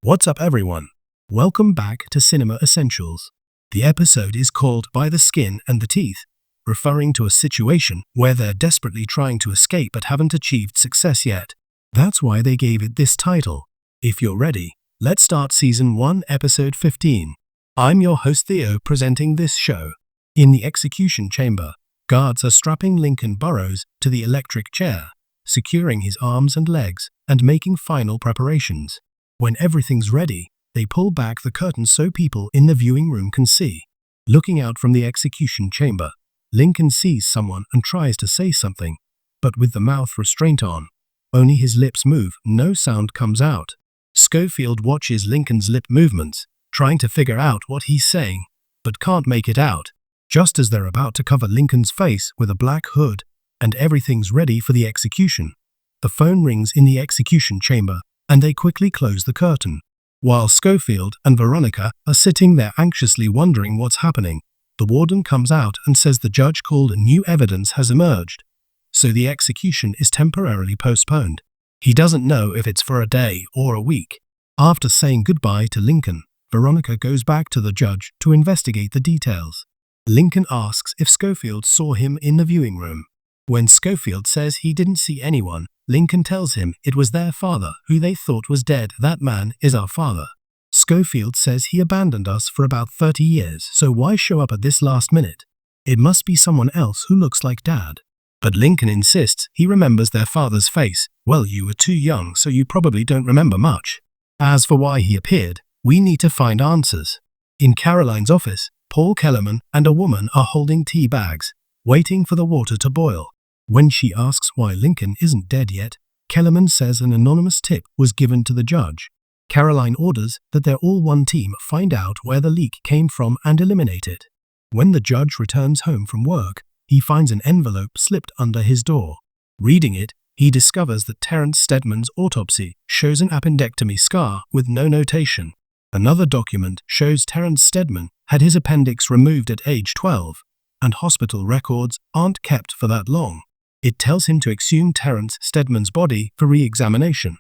What's up, everyone? Welcome back to Cinema Essentials. The episode is called By the Skin and the Teeth, referring to a situation where they're desperately trying to escape but haven't achieved success yet. That's why they gave it this title. If you're ready, let's start Season 1, Episode 15. I'm your host Theo, presenting this show. In the execution chamber, guards are strapping Lincoln Burrows to the electric chair, securing his arms and legs, and making final preparations. When everything's ready, they pull back the curtain so people in the viewing room can see. Looking out from the execution chamber, Lincoln sees someone and tries to say something, but with the mouth restraint on. Only his lips move, no sound comes out. Scofield watches Lincoln's lip movements, trying to figure out what he's saying, but can't make it out. Just as they're about to cover Lincoln's face with a black hood, and everything's ready for the execution, the phone rings in the execution chamber, and they quickly close the curtain. While Scofield and Veronica are sitting there anxiously wondering what's happening, the warden comes out and says the judge called new evidence has emerged, so the execution is temporarily postponed. He doesn't know if it's for a day or a week. After saying goodbye to Lincoln, Veronica goes back to the judge to investigate the details. Lincoln asks if Scofield saw him in the viewing room. When Scofield says he didn't see anyone, Lincoln tells him it was their father who they thought was dead. That man is our father. Scofield says he abandoned us for about 30 years, so why show up at this last minute? It must be someone else who looks like Dad. But Lincoln insists he remembers their father's face. Well, you were too young, so you probably don't remember much. As for why he appeared, we need to find answers. In Caroline's office, Paul Kellerman and a woman are holding tea bags, waiting for the water to boil. When she asks why Lincoln isn't dead yet, Kellerman says an anonymous tip was given to the judge. Caroline orders that they're all one team find out where the leak came from and eliminate it. When the judge returns home from work, he finds an envelope slipped under his door. Reading it, he discovers that Terence Stedman's autopsy shows an appendectomy scar with no notation. Another document shows Terence Stedman had his appendix removed at age 12, and hospital records aren't kept for that long. It tells him to exhume Terence Stedman's body for re-examination,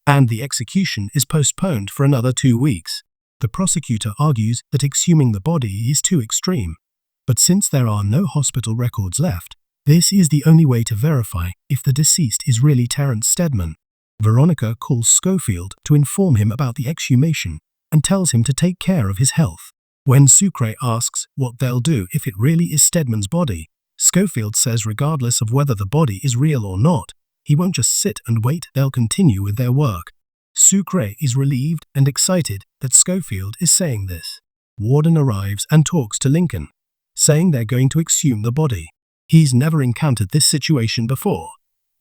and the execution is postponed for another 2 weeks. The prosecutor argues that exhuming the body is too extreme, but since there are no hospital records left, this is the only way to verify if the deceased is really Terence Stedman. Veronica calls Scofield to inform him about the exhumation and tells him to take care of his health. When Sucre asks what they'll do if it really is Stedman's body, Scofield says regardless of whether the body is real or not, he won't just sit and wait, they'll continue with their work. Sucre is relieved and excited that Scofield is saying this. Warden arrives and talks to Lincoln, saying they're going to exhume the body. He's never encountered this situation before,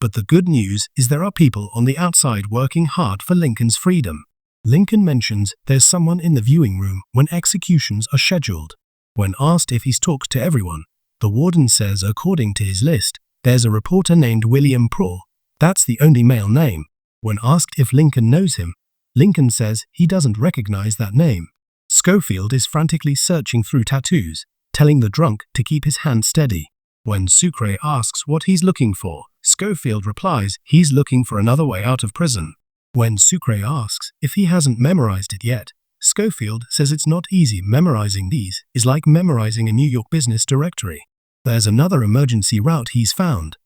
but the good news is there are people on the outside working hard for Lincoln's freedom. Lincoln mentions there's someone in the viewing room when executions are scheduled. When asked if he's talked to everyone, the warden says according to his list, there's a reporter named William Praw. That's the only male name. When asked if Lincoln knows him, Lincoln says he doesn't recognize that name. Scofield is frantically searching through tattoos, telling the drunk to keep his hand steady. When Sucre asks what he's looking for, Scofield replies he's looking for another way out of prison. When Sucre asks if he hasn't memorized it yet, Scofield says it's not easy. Memorizing these is like memorizing a New York business directory. There's another emergency route he's found,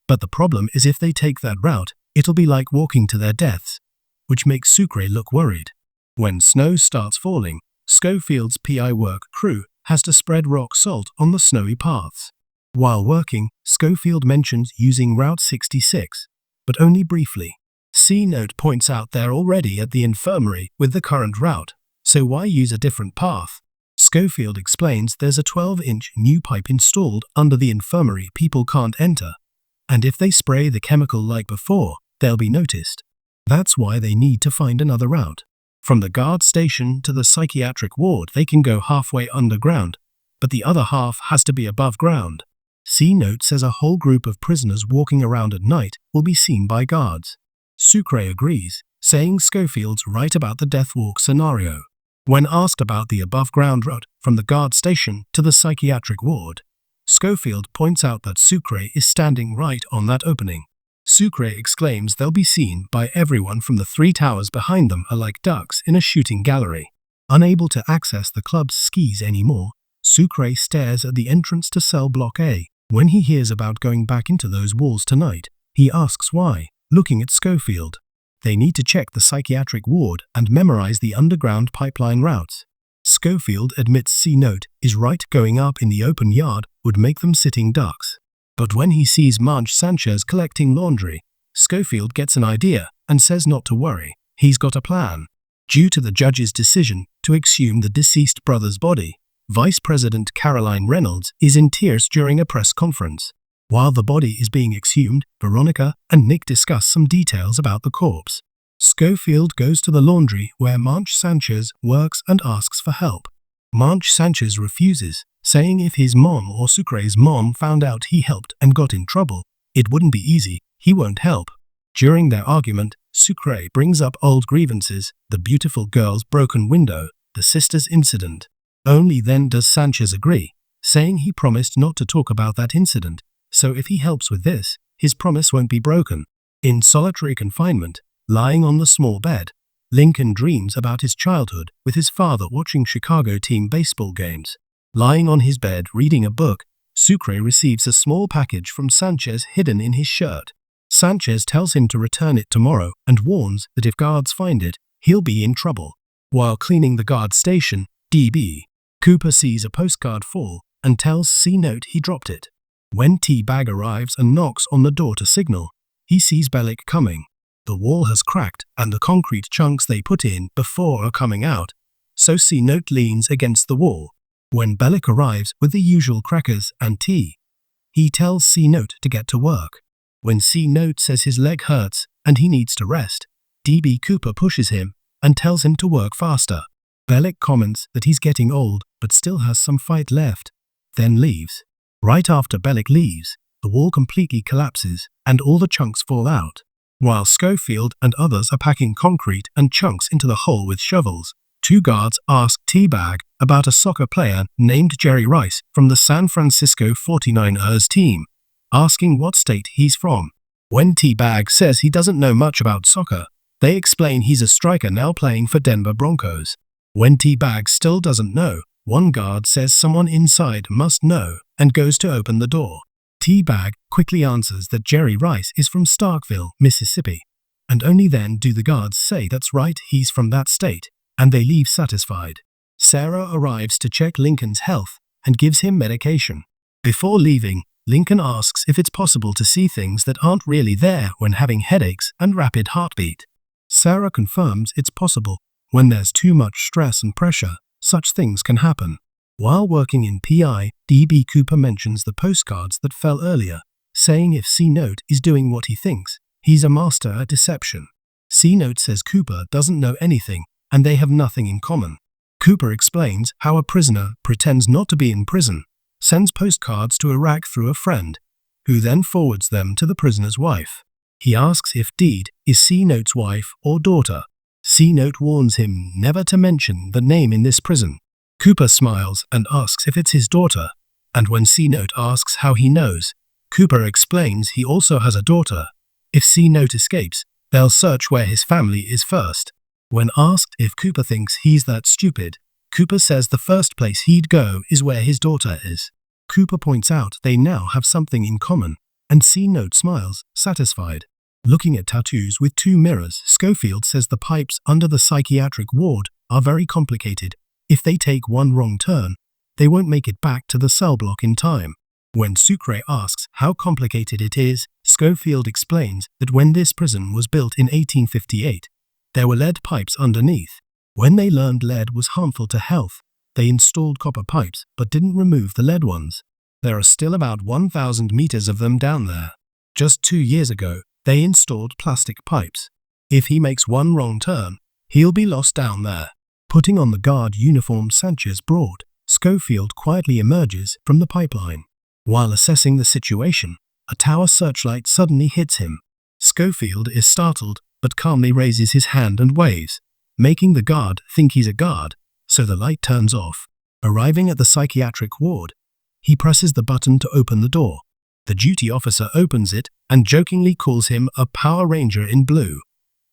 but the problem is if they take that route, it'll be like walking to their deaths, which makes Sucre look worried. When snow starts falling, Scofield's PI work crew has to spread rock salt on the snowy paths. While working, Scofield mentions using Route 66, but only briefly. C-Note points out they're already at the infirmary with the current route, so why use a different path? Scofield explains there's a 12-inch new pipe installed under the infirmary people can't enter, and if they spray the chemical like before, they'll be noticed. That's why they need to find another route. From the guard station to the psychiatric ward they can go halfway underground, but the other half has to be above ground. C-Note says a whole group of prisoners walking around at night will be seen by guards. Sucre agrees, saying Scofield's right about the death walk scenario. When asked about the above-ground route from the guard station to the psychiatric ward, Scofield points out that Sucre is standing right on that opening. Sucre exclaims they'll be seen by everyone from the 3 towers behind them are like ducks in a shooting gallery. Unable to access the club's skis anymore, Sucre stares at the entrance to cell block A. When he hears about going back into those walls tonight, he asks why, looking at Scofield. They need to check the psychiatric ward and memorize the underground pipeline routes. Scofield admits C-Note is right, going up in the open yard would make them sitting ducks. But when he sees Marge Sanchez collecting laundry, Scofield gets an idea and says not to worry, he's got a plan. Due to the judge's decision to exhume the deceased brother's body, Vice President Caroline Reynolds is in tears during a press conference. While the body is being exhumed, Veronica and Nick discuss some details about the corpse. Scofield goes to the laundry where Marge Sanchez works and asks for help. Marge Sanchez refuses, saying if his mom or Sucre's mom found out he helped and got in trouble, it wouldn't be easy, he won't help. During their argument, Sucre brings up old grievances, the beautiful girl's broken window, the sisters' incident. Only then does Sanchez agree, saying he promised not to talk about that incident, so if he helps with this, his promise won't be broken. In solitary confinement, lying on the small bed, Lincoln dreams about his childhood with his father watching Chicago team baseball games. Lying on his bed reading a book, Sucre receives a small package from Sanchez hidden in his shirt. Sanchez tells him to return it tomorrow and warns that if guards find it, he'll be in trouble. While cleaning the guard station, DB, Cooper sees a postcard fall and tells C-Note he dropped it. When T-Bag arrives and knocks on the door to signal, he sees Bellic coming. The wall has cracked and the concrete chunks they put in before are coming out, so C-Note leans against the wall. When Bellic arrives with the usual crackers and tea, he tells C-Note to get to work. When C-Note says his leg hurts and he needs to rest, DB Cooper pushes him and tells him to work faster. Bellic comments that he's getting old but still has some fight left, then leaves. Right after Bellic leaves, the wall completely collapses and all the chunks fall out. While Scofield and others are packing concrete and chunks into the hole with shovels, 2 guards ask T-Bag about a soccer player named Jerry Rice from the San Francisco 49ers team, asking what state he's from. When T-Bag says he doesn't know much about soccer, they explain he's a striker now playing for Denver Broncos. When T-Bag still doesn't know, one guard says someone inside must know and goes to open the door. T-Bag quickly answers that Jerry Rice is from Starkville, Mississippi, and only then do the guards say that's right, he's from that state, and they leave satisfied. Sarah arrives to check Lincoln's health and gives him medication. Before leaving, Lincoln asks if it's possible to see things that aren't really there when having headaches and rapid heartbeat. Sarah confirms it's possible. When there's too much stress and pressure, such things can happen. While working in PI, DB Cooper mentions the postcards that fell earlier, saying if C-Note is doing what he thinks, he's a master at deception. C-Note says Cooper doesn't know anything, and they have nothing in common. Cooper explains how a prisoner pretends not to be in prison, sends postcards to Iraq through a friend, who then forwards them to the prisoner's wife. He asks if Deed is C-Note's wife or daughter. C-Note warns him never to mention the name in this prison. Cooper smiles and asks if it's his daughter, and when C-Note asks how he knows, Cooper explains he also has a daughter. If C-Note escapes, they'll search where his family is first. When asked if Cooper thinks he's that stupid, Cooper says the first place he'd go is where his daughter is. Cooper points out they now have something in common, and C-Note smiles, satisfied. Looking at tattoos with 2 mirrors, Scofield says the pipes under the psychiatric ward are very complicated. If they take one wrong turn, they won't make it back to the cell block in time. When Sucre asks how complicated it is, Scofield explains that when this prison was built in 1858, there were lead pipes underneath. When they learned lead was harmful to health, they installed copper pipes but didn't remove the lead ones. There are still about 1,000 meters of them down there. Just 2 years ago, they installed plastic pipes. If he makes one wrong turn, he'll be lost down there. Putting on the guard uniform Sanchez brought, Scofield quietly emerges from the pipeline. While assessing the situation, a tower searchlight suddenly hits him. Scofield is startled, but calmly raises his hand and waves, making the guard think he's a guard, so the light turns off. Arriving at the psychiatric ward, he presses the button to open the door. The duty officer opens it and jokingly calls him a Power Ranger in blue,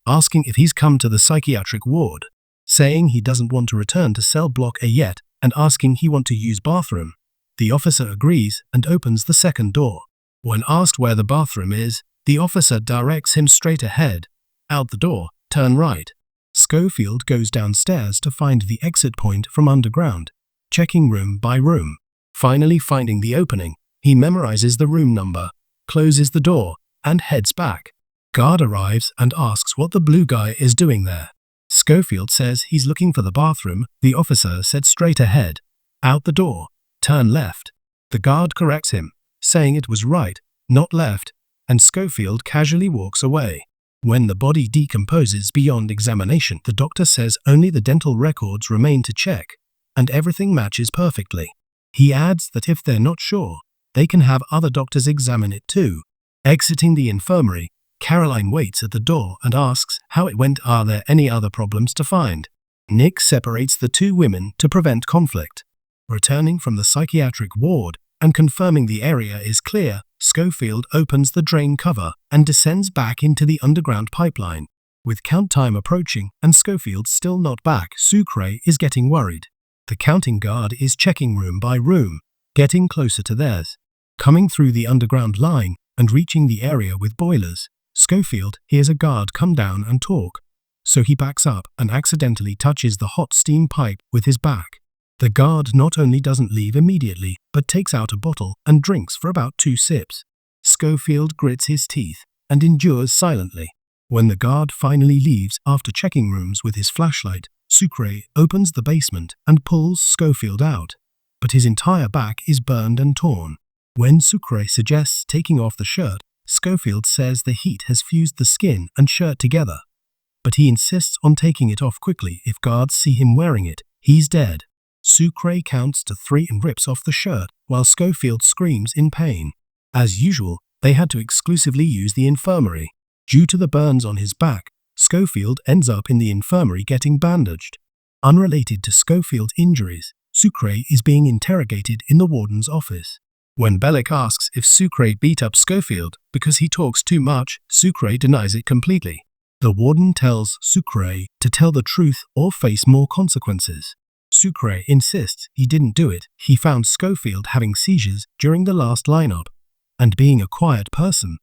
asking if he's come to the psychiatric ward, saying he doesn't want to return to cell block A yet and asking he want to use bathroom. The officer agrees and opens the second door. When asked where the bathroom is, the officer directs him straight ahead. Out the door, turn right. Scofield goes downstairs to find the exit point from underground, checking room by room. Finally finding the opening, he memorizes the room number, closes the door, and heads back. Guard arrives and asks what the blue guy is doing there. Scofield says he's looking for the bathroom. The officer said straight ahead. Out the door, turn left. The guard corrects him, saying it was right, not left, and Scofield casually walks away. When the body decomposes beyond examination, the doctor says only the dental records remain to check, and everything matches perfectly. He adds that if they're not sure, they can have other doctors examine it too. Exiting the infirmary, Caroline waits at the door and asks how it went. Are there any other problems to find? Nick separates the two women to prevent conflict. Returning from the psychiatric ward and confirming the area is clear, Scofield opens the drain cover and descends back into the underground pipeline. With count time approaching and Scofield still not back, Sucre is getting worried. The counting guard is checking room by room, getting closer to theirs. Coming through the underground line and reaching the area with boilers, Scofield hears a guard come down and talk, so he backs up and accidentally touches the hot steam pipe with his back. The guard not only doesn't leave immediately, but takes out a bottle and drinks for about 2 sips. Scofield grits his teeth and endures silently. When the guard finally leaves after checking rooms with his flashlight, Sucre opens the basement and pulls Scofield out, but his entire back is burned and torn. When Sucre suggests taking off the shirt, Scofield says the heat has fused the skin and shirt together, but he insists on taking it off quickly. If guards see him wearing it, he's dead. Sucre counts to 3 and rips off the shirt, while Scofield screams in pain. As usual, they had to exclusively use the infirmary. Due to the burns on his back, Scofield ends up in the infirmary getting bandaged. Unrelated to Scofield's injuries, Sucre is being interrogated in the warden's office. When Bellick asks if Sucre beat up Scofield because he talks too much, Sucre denies it completely. The warden tells Sucre to tell the truth or face more consequences. Sucre insists he didn't do it. He found Scofield having seizures during the last lineup, and being a quiet person,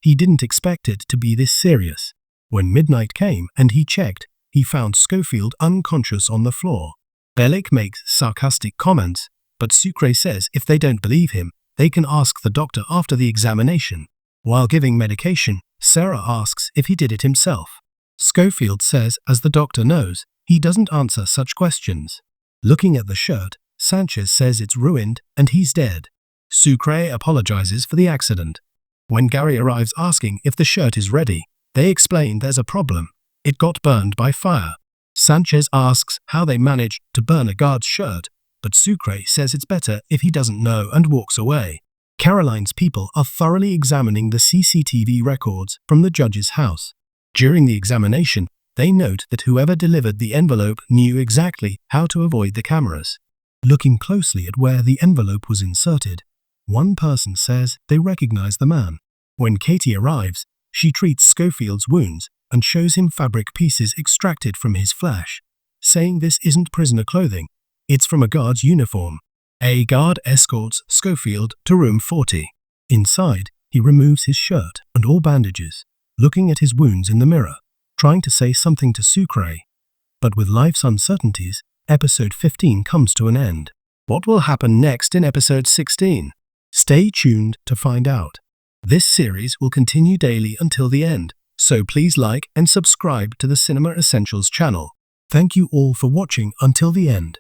he didn't expect it to be this serious. When midnight came and he checked, he found Scofield unconscious on the floor. Bellick makes sarcastic comments, but Sucre says if they don't believe him, they can ask the doctor after the examination. While giving medication, Sarah asks if he did it himself. Scofield says as the doctor knows, he doesn't answer such questions. Looking at the shirt, Sanchez says it's ruined and he's dead. Sucre apologizes for the accident. When Gary arrives asking if the shirt is ready, they explain there's a problem. It got burned by fire. Sanchez asks how they managed to burn a guard's shirt, but Sucre says it's better if he doesn't know and walks away. Caroline's people are thoroughly examining the CCTV records from the judge's house. During the examination, they note that whoever delivered the envelope knew exactly how to avoid the cameras. Looking closely at where the envelope was inserted, one person says they recognize the man. When Katie arrives, she treats Scofield's wounds and shows him fabric pieces extracted from his flesh, saying this isn't prisoner clothing, it's from a guard's uniform. A guard escorts Scofield to room 40. Inside, he removes his shirt and all bandages, looking at his wounds in the mirror, trying to say something to Sucre. But with life's uncertainties, episode 15 comes to an end. What will happen next in episode 16? Stay tuned to find out. This series will continue daily until the end, so please like and subscribe to the Cinema Essentials channel. Thank you all for watching until the end.